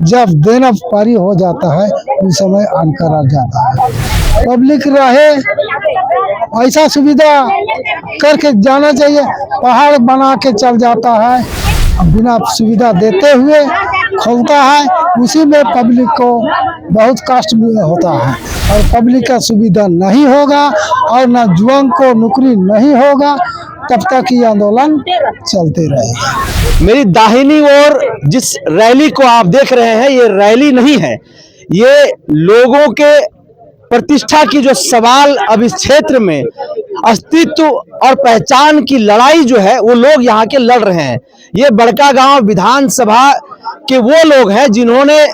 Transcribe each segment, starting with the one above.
जब देना पारी हो जाता है उस समय आनकर आ जाता है। पब्लिक रहे ऐसा सुविधा करके जाना चाहिए। पहाड़ बना के चल जाता है, बिना सुविधा देते हुए खोलता है, उसी में पब्लिक को बहुत कष्ट होता है। और पब्लिक का सुविधा नहीं होगा और न युवाओं को नौकरी नहीं होगा, तब तक ये आंदोलन चलते रहेगा। मेरी दाहिनी ओर जिस रैली को आप देख रहे हैं, ये रैली नहीं है, ये लोगों के प्रतिष्ठा की जो सवाल अब इस क्षेत्र में अस्तित्व और पहचान की लड़ाई जो है वो लोग यहाँ के लड़ रहे हैं। ये बड़कागांव विधानसभा के वो लोग हैं जिन्होंने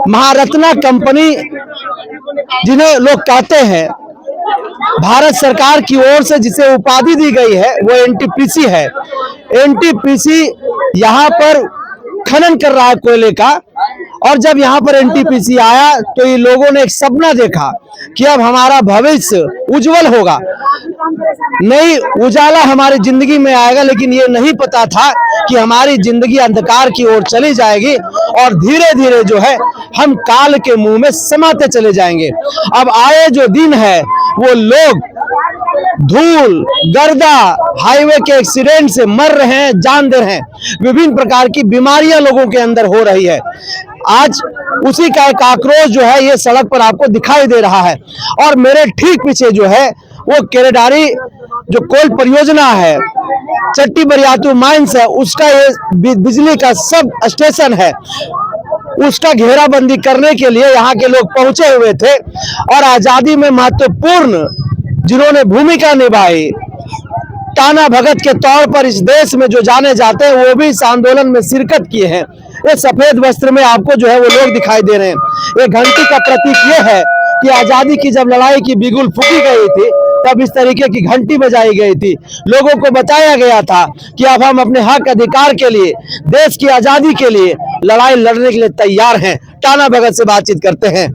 महारत्ना कंपनी, जिन्हें लोग कहते हैं भारत सरकार की ओर से जिसे उपाधि दी गई है वो एनटीपीसी है। एनटीपीसी यहाँ पर खनन कर रहा है कोयले का, और जब यहाँ पर एनटीपीसी आया तो ये लोगों ने एक सपना देखा कि अब हमारा भविष्य उज्जवल होगा, नई उजाला हमारी जिंदगी में आएगा। लेकिन ये नहीं पता था कि हमारी जिंदगी अंधकार की ओर चली जाएगी और धीरे धीरे जो है हम काल के मुंह में समाते चले जाएंगे। अब आए जो दिन है वो लोग धूल गर्दा हाईवे के एक्सीडेंट से मर रहे हैं, जान दे रहे हैं, विभिन्न प्रकार की बीमारियां लोगों के अंदर हो रही है। आज उसी का एक आक्रोश जो है ये सड़क पर आपको दिखाई दे रहा है। और मेरे ठीक पीछे जो है वो केरेडारी जो कोल परियोजना है, चट्टी बरियातू माइंस है, उसका ये बिजली का सब स्टेशन है, उसका घेराबंदी करने के लिए यहाँ के लोग पहुंचे हुए थे। और आजादी में महत्वपूर्ण जिन्होंने भूमिका निभाई, टाना भगत के तौर पर इस देश में जो जाने जाते हैं, वो भी इस आंदोलन में शिरकत किए हैं। ये सफेद वस्त्र में आपको जो है वो लोग दिखाई दे रहे हैं। ये घंटी का प्रतीक ये है कि आजादी की जब लड़ाई की बिगुल फूकी गई थी तब इस तरीके की घंटी बजाई गई थी। लोगों को बताया गया था कि अब हम अपने हक अधिकार के लिए, देश की आजादी के लिए लड़ाई लड़ने के लिए तैयार हैं। टाना भगत से बातचीत करते हैं।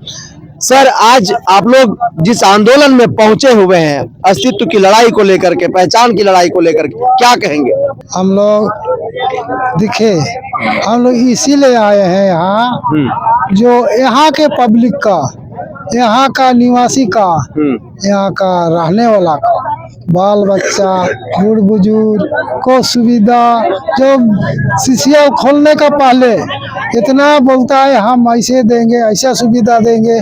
सर, आज आप लोग जिस आंदोलन में पहुंचे हुए हैं, अस्तित्व की लड़ाई को लेकर के, पहचान की लड़ाई को लेकर के, क्या कहेंगे? हम लोग हम लोग इसीलिए आए हैं यहाँ, जो यहाँ के पब्लिक का, यहाँ का निवासी का, यहाँ का रहने वाला का, बाल बच्चा बूढ़ बुजुर्ग को सुविधा, जो शीशिया खोलने का पहले इतना बोलता है हम ऐसे देंगे, ऐसा सुविधा देंगे,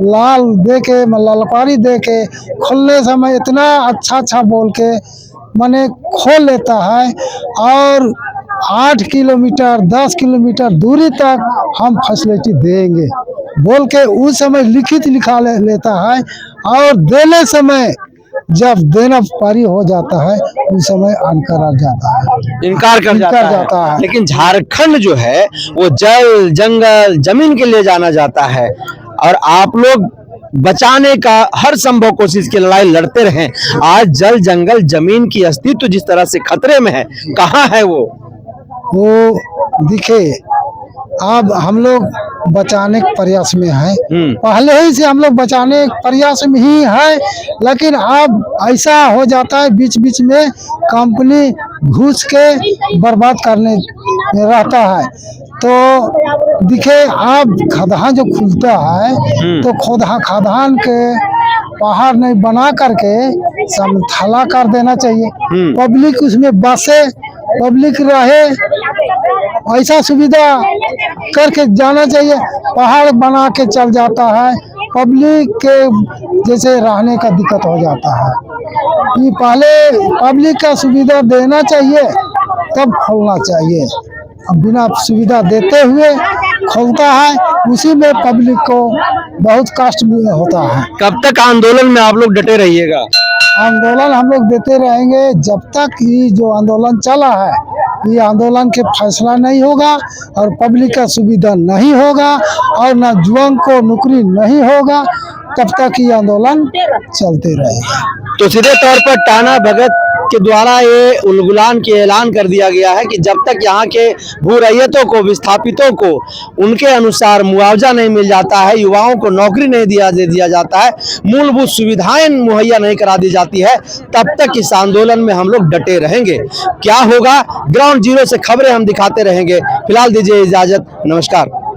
लाल दे के ललपारी दे के, खोलने समय इतना अच्छा बोल के माने खोल लेता है। और 8 किलोमीटर 10 किलोमीटर दूरी तक हम फैसिलिटी देंगे बोल के उस समय लिखित लिखा लेता है। और देने समय जब देना पारी हो जाता है उस समय इनकार कर जाता है। लेकिन झारखंड जो है वो जल जंगल जमीन के लिए जाना जाता है, और आप लोग बचाने का हर संभव कोशिश की लड़ाई लड़ते रहे। आज जल जंगल जमीन की अस्तित्व जिस तरह से खतरे में है, कहाँ है वो दिखे। अब हम लोग बचाने के प्रयास में हैं, पहले ही से हम लोग बचाने के प्रयास में ही है। लेकिन अब ऐसा हो जाता है बीच बीच में कंपनी घुस के बर्बाद करने में रहता है। तो दिखे अब खदान जो खुलता है तो खदान के पहाड़ नहीं बना करके समतला कर देना चाहिए। पब्लिक उसमें बसे, पब्लिक रहे, ऐसा सुविधा करके जाना चाहिए। पहाड़ बना के चल जाता है, पब्लिक के जैसे रहने का दिक्कत हो जाता है। ये पहले पब्लिक का सुविधा देना चाहिए तब खोलना चाहिए। अब बिना सुविधा देते हुए खोलता है, उसी में पब्लिक को बहुत कष्ट होता है। कब तक आंदोलन में आप लोग डटे रहिएगा? आंदोलन हम लोग देते रहेंगे जब तक ये जो आंदोलन चला है, ये आंदोलन के फैसला नहीं होगा और पब्लिक का सुविधा नहीं होगा और न युवाओं को नौकरी नहीं होगा, तब तक ये आंदोलन चलते रहेगा। तो सीधे तौर पर टाना भगत के द्वारा ये उलगुलान के ऐलान कर दिया गया है कि जब तक यहाँ के भू रैयतों को, विस्थापितों को उनके अनुसार मुआवजा नहीं मिल जाता है, युवाओं को नौकरी नहीं दिया जाता है, मूलभूत सुविधाएं मुहैया नहीं करा दी जाती है, तब तक इस आंदोलन में हम लोग डटे रहेंगे। क्या होगा, ग्राउंड जीरो से खबरें हम दिखाते रहेंगे। फिलहाल दीजिए इजाजत, नमस्कार।